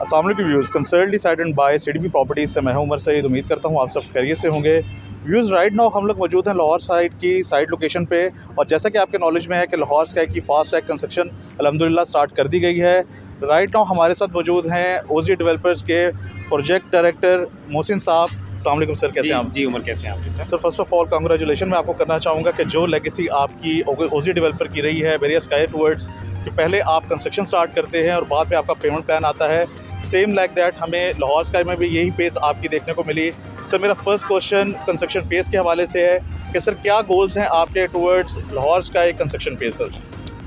अस्सलाम वालेकुम views, consult decide and by CDP properties से मैं हूं उमर सईद। उम्मीद करता हूं आप सब खैरियत से होंगे। व्यूज़, राइट नाउ हम लोग मौजूद हैं लाहौर साइड की साइड लोकेशन पे, और जैसा कि आपके नॉलेज में है कि लाहौर स्काई की फास्ट ट्रैक कंस्ट्रक्शन अल्हम्दुलिल्लाह स्टार्ट कर दी गई है। राइट नाउ हमारे साथ मौजूद हैं ओजी डेवलपर्स के प्रोजेक्ट डायरेक्टर मोहसिन साहब। अस्सलाम वालेकुम सर, कैसे हैं आप? जी उमर, कैसे हैं आप? Sir first of all congratulation मैं आपको करना चाहूँगा कि जो लेगेसी आपकी ओजी डेवलपर की रही है वेरियस स्काई टूवर्ड्स, कि पहले आप कंस्ट्रक्शन स्टार्ट करते हैं और बाद में आपका पेमेंट प्लान आता है, सेम लाइक दैट हमें लाहौर स्काई में भी यही पेस आपकी देखने को मिली। सर मेरा फर्स्ट क्वेश्चन कंस्ट्रक्शन पेस के हवाले से है कि सर क्या गोल्स हैं आपके towards Lahore sky construction pace? Sir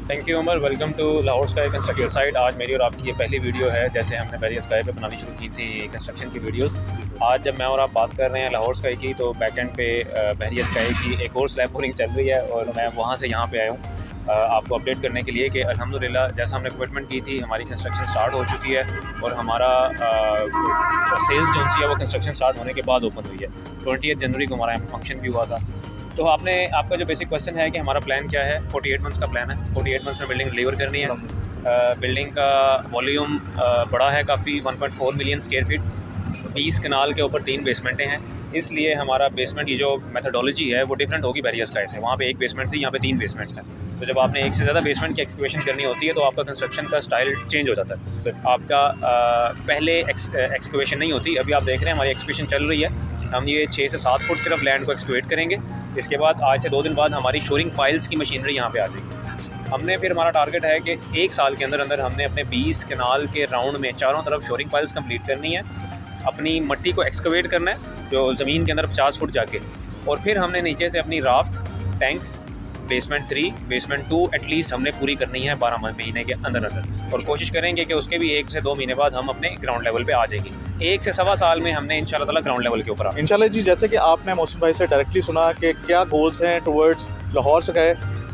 thank you Umar, welcome to Lahore sky construction site. आज मेरी और आपकी ये पहली वीडियो है। जैसे हमने वेरियस स्काई पे बनानी शुरू की थी कंस्ट्रक्शन की वीडियोस, आज जब मैं और आप बात कर रहे हैं लाहौर स्काई की, तो बैक एंड पे वेरियस स्काई की एक और स्लैब बोरिंग चल रही है और मैं वहाँ से यहाँ पे आया हूँ आपको अपडेट करने के लिए कि अल्हम्दुलिल्लाह जैसा हमने कमिटमेंट की थी हमारी कंस्ट्रक्शन स्टार्ट हो चुकी है और हमारा सेल्स जो है वो कंस्ट्रक्शन स्टार्ट होने के बाद ओपन हुई है। 28 जनवरी को हमारा यहाँ फंक्शन भी हुआ था। तो आपका जो बेसिक क्वेश्चन है कि हमारा प्लान क्या है, 48 मंथ्स का प्लान है। 48 मंथ्स में बिल्डिंग डिलीवर करनी है। बिल्डिंग का वॉल्यूम बड़ा है काफ़ी, 1.4 मिलियन स्क्वायर फीट, 20 कनाल के ऊपर 3 बेसमेंटें हैं। इसलिए हमारा बेसमेंट की जो मेथोडोलॉजी है वो डिफरेंट होगी वेरियस स्काई से। वहाँ पे एक बेसमेंट थी, यहाँ पे 3 बेसमेंट्स हैं। तो जब आपने एक से ज़्यादा बेसमेंट की एक्सकवेशन करनी होती है तो आपका कंस्ट्रक्शन का स्टाइल चेंज हो जाता है। आपका पहले एक्सकवेशन नहीं होती। अभी आप देख रहे हैं हमारी एक्सकवेशन चल रही है। हम ये 6 से 7 फुट सिर्फ लैंड को एक्सकवेट करेंगे। इसके बाद आज से 2 दिन बाद हमारी शोरिंग फाइल्स की मशीनरी यहाँ पे आ जाएगी। हमने फिर हमारा टारगेट है कि 1 साल के अंदर अंदर हमने अपने 20 कनाल के राउंड में चारों तरफ शोरिंग फाइल्स कंप्लीट करनी है। अपनी मट्टी को एक्सकवेट करना है जो ज़मीन के अंदर 50 फुट जाके, और फिर हमने नीचे से अपनी raft, tanks, basement 3, basement 2 at least हमने पूरी करनी है 12 महीने के अंदर अंदर, और कोशिश करेंगे कि उसके भी 1 से 2 महीने बाद हम अपने ग्राउंड लेवल पे आ जाएंगे। 1 से सवा साल में हमने इंशाल्लाह ताला ग्राउंड लेवल के ऊपर आ। इंशाल्लाह जी, जैसे कि आपने मोहसिन भाई से डायरेक्टली सुना कि क्या गोल्स हैं टुवर्ड्स लाहौर स्काई,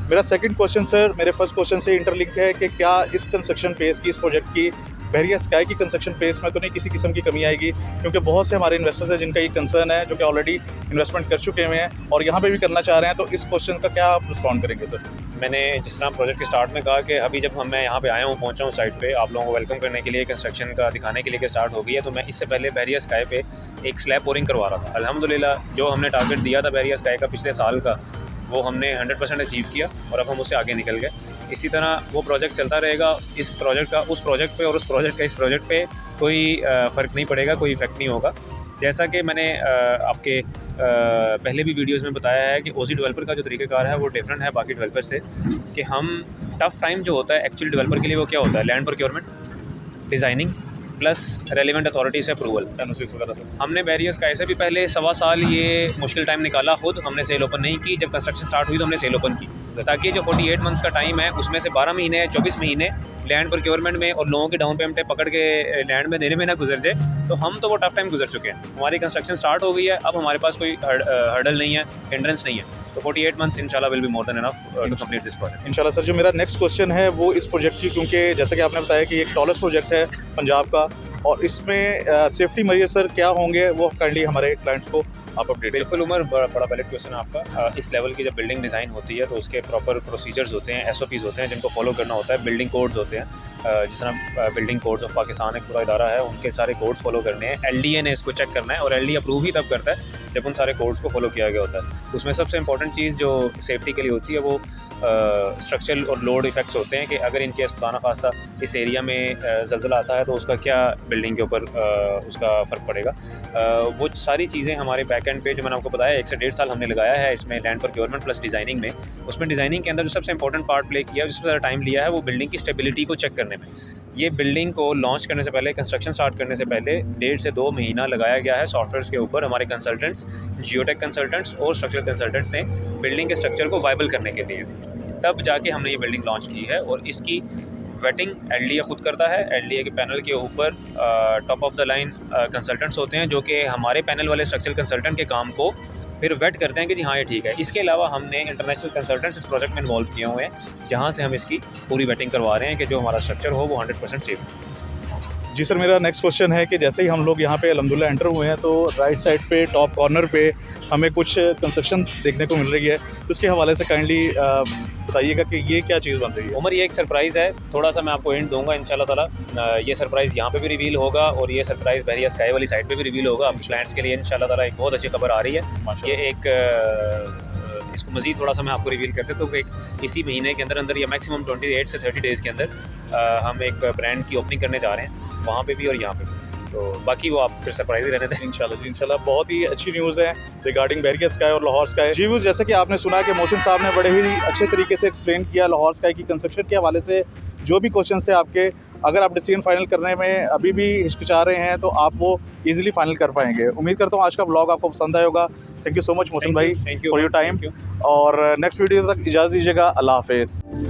मेरा सेकंड क्वेश्चन सर मेरे फर्स्ट क्वेश्चन से इंटरलिंक है कि क्या इस कंस्ट्रक्शन फेज़ की, इस प्रोजेक्ट की, वेरियस स्काई की कंस्ट्रक्शन फेज़ में तो नहीं किसी किस्म की कमी आएगी? क्योंकि बहुत से हमारे इन्वेस्टर्स हैं जिनका ये कंसर्न है, जो कि ऑलरेडी इन्वेस्टमेंट कर चुके हुए हैं और यहाँ पे भी करना चाह रहे हैं। तो इस क्वेश्चन का क्या आप रिस्पॉन्ड करेंगे सर? मैंने जिस तरह प्रोजेक्ट के स्टार्ट में कहा कि अभी जब मैं यहाँ पे आया हूँ, पहुँचा हूँ साइट पे आप लोगों को वेलकम करने के लिए, कंस्ट्रक्शन का दिखाने के लिए कि स्टार्ट हो गई है, तो मैं इससे पहले वेरियस स्काई पे एक स्लैब बोरिंग करवा रहा था। अल्हम्दुलिल्लाह जो हमने टारगेट दिया था वेरियस स्काई का पिछले साल का, वो हमने 100% अचीव किया और अब हम उससे आगे निकल गए। इसी तरह वो प्रोजेक्ट चलता रहेगा। इस प्रोजेक्ट का उस प्रोजेक्ट पे और उस प्रोजेक्ट का इस प्रोजेक्ट पे कोई फ़र्क नहीं पड़ेगा, कोई इफेक्ट नहीं होगा। जैसा कि मैंने आपके पहले भी वीडियोस में बताया है कि ओजी डेवलपर का जो तरीक़ाकार है वो डिफरेंट है बाकी डेवलपर से, कि हम टफ़ टाइम जो होता है एक्चुअल डेवलपर के लिए वो क्या होता है, land procurement, designing plus relevant authority से अप्रूवल, एनओसीज़ वगैरह। हमने वेरियस स्काई से भी पहले सवा साल ये मुश्किल टाइम निकाला खुद। हमने सेल ओपन नहीं की। जब कंस्ट्रक्शन स्टार्ट हुई तो हमने सेल ओपन की, ताकि जो 48 मंथ्स का टाइम है उसमें से 12 महीने 24 महीने लैंड प्रोक्योरमेंट में और लोगों के डाउन पेमेंटें पकड़ के लैंड में देने में ना गुजर जाए। तो हम तो वो टफ टाइम गुजर चुके हैं। हमारी कंस्ट्रक्शन स्टार्ट हो गई है, अब हमारे पास कोई हर्डल नहीं है, हिंड्रेंस नहीं है। तो 48 मंथ्स इंशाल्लाह will be more than enough to complete this project इंशाल्लाह। सर जो मेरा नेक्स्ट क्वेश्चन है वो इस प्रोजेक्ट की, क्योंकि जैसा कि आपने बताया कि एक टॉलेस्ट प्रोजेक्ट है पंजाब का, और इसमें सेफ्टी मेजर सर क्या होंगे वो काइंडली हमारे क्लाइंट्स को आप अपडेट। बिल्कुल उमर, बड़ा वैलिड क्वेश्चन है आपका। इस लेवल की जब बिल्डिंग डिज़ाइन होती है तो उसके प्रॉपर प्रोसीजर्स होते हैं, SOPs होते हैं जिनको फॉलो करना होता है, बिल्डिंग कोड्स होते हैं। जिस तरह बिल्डिंग कोड्स ऑफ पाकिस्तान एक पूरा इदारा है, उनके सारे कोड्स फॉलो करने हैं। LDA ने इसको चेक करना है और LDA अप्रूव ही तब करता है जब उन सारे कोड्स को फॉलो किया गया होता है। उसमें सबसे इंपॉर्टेंट चीज़ जो सेफ्टी के लिए होती है वो स्ट्रक्चरल और लोड इफेक्ट्स होते हैं, कि अगर इनके खुदा खास्ता इस एरिया में ज़ल्ज़ला आता है तो उसका क्या बिल्डिंग के ऊपर उसका फ़र्क पड़ेगा। वो सारी चीज़ें हमारे बैक एंड पे जो मैंने आपको बताया 1 से 1.5 साल हमने लगाया है इसमें लैंड प्रोक्योरमेंट प्लस डिज़ाइनिंग में। उसमें डिज़ाइनिंग के अंदर जो सबसे इंपॉर्टेंट पार्ट प्ले किया, जिससे ज़्यादा टाइम लिया है, वो बिल्डिंग की स्टेबिलिटी को चेक करने में। ये बिल्डिंग को लॉन्च करने से पहले, कंस्ट्रक्शन स्टार्ट करने से पहले 1.5 से 2 महीना लगाया गया है सॉफ्टवेयर्स के ऊपर। हमारे कंसल्टेंट्स, जियोटेक कंसल्टेंट्स और स्ट्रक्चरल कंसल्टेंट्स ने बिल्डिंग के स्ट्रक्चर को वाइबल करने के लिए, तब जाके हमने ये बिल्डिंग लॉन्च की है। और इसकी वेटिंग LDA खुद करता है। LDA के पैनल के ऊपर top of the line consultants होते हैं जो कि हमारे पैनल वाले स्ट्रक्चरल कंसल्टेंट के काम को फिर वेट करते हैं कि जी हाँ ये ठीक है। इसके अलावा हमने इंटरनेशनल कंसल्टेंट्स इस प्रोजेक्ट में इन्वॉल्व किए हुए हैं, जहाँ से हम इसकी पूरी वेटिंग करवा रहे हैं कि जो हमारा स्ट्रक्चर हो वो 100% सेफ। जी सर, मेरा नेक्स्ट क्वेश्चन है कि जैसे ही हम लोग यहाँ पे अल्हम्दुलिल्लाह एंटर हुए हैं तो राइट साइड पे टॉप कॉर्नर पे हमें कुछ कंस्ट्रक्शन देखने को मिल रही है, तो उसके हवाले से काइंडली बताइएगा कि ये क्या चीज़ बन रही है। उमर, ये एक सरप्राइज़ है, थोड़ा सा मैं आपको हिंट दूंगा इंशाल्लाह ताला। ये सरप्राइज़ यहाँ पे भी रिवील होगा और ये सरप्राइज़ बहरिया स्काई वाली साइड पे भी रिवील होगा। अब क्लाइंट्स के लिए इंशाल्लाह ताला एक बहुत अच्छी खबर आ रही है। ये एक इसको मज़ीद थोड़ा सा मैं आपको रिवील करते तो एक इसी महीने के अंदर अंदर या मैक्सिमम 28 से 30 डेज़ के अंदर हम एक ब्रांड की ओपनिंग करने जा रहे हैं, वहाँ पे भी और यहाँ पे भी। तो बाकी वो आप फिर सरप्राइज ही रहने दें। इंशाल्लाह जी, इंशाल्लाह। बहुत ही अच्छी न्यूज़ है रिगार्डिंग बहरिया स्काई और लाहौर स्काई। जी व्यूज़, जैसे कि आपने सुना कि मोहसिन साहब ने बड़े ही अच्छे तरीके से एक्सप्लेन किया लाहौर स्काई की कंस्ट्रक्शन के हवाले से। जो भी क्वेश्चन थे आपके, अगर आप डिसीजन फाइनल करने में अभी भी हिचकिचा रहे हैं तो आप वो इजीली फाइनल कर पाएंगे। उम्मीद करता हूँ आज का ब्लॉग आपको पसंद आया होगा। Thank you so much Mohsin भाई thank you for your time, और नेक्स्ट वीडियो तक इजाज़त दीजिएगा। अल्लाह हाफिज़।